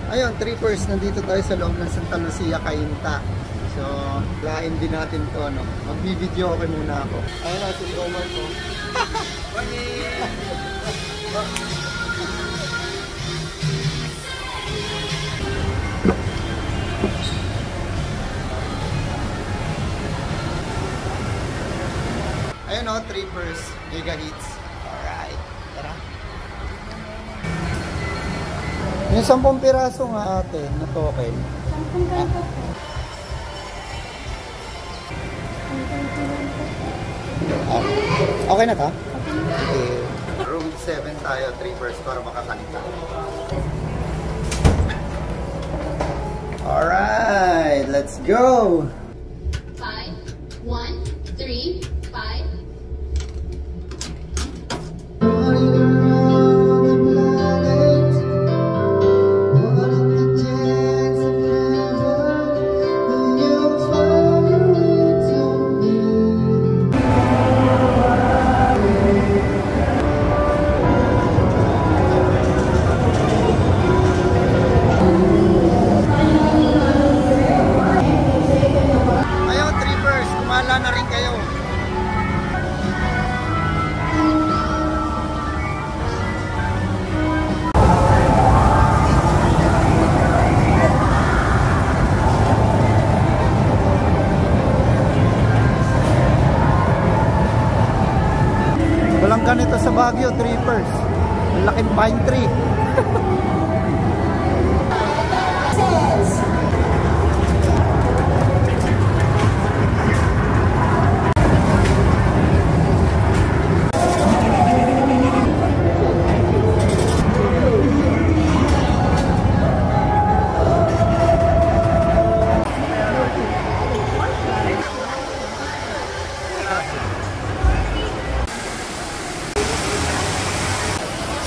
Ayun, trippers, nandito tayo sa loob ng Santa Lucia, Cainta. So, lain din natin to, ano. Magbibideo okay muna ako. Ayun na, si Omar ko. Ayun o, trippers, giga hits. Alright, tara. Yung 10 piraso nga ate, na token. 10 piraso. Okay na ta? Okay. Room 7 tayo, trippers, para makakalita. Alright, let's go! 5, 1, 3, 5. Na rin kayo. Walang ganito sa Baguio, trippers. Laking pine tree.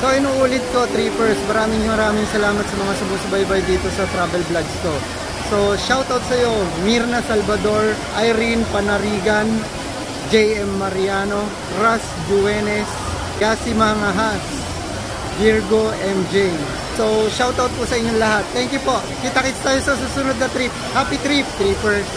So inuulit ko, trippers, maraming salamat sa mga sumusubaybay dito sa travel vlogs ko. So shoutout sa iyo, Mirna Salvador, Irene Panarigan, JM Mariano, Ras Juenes, Yasi Mangahas, Virgo MJ. So shoutout po sa inyong lahat. Thank you po. Kita-kits tayo sa susunod na trip. Happy trip, trippers!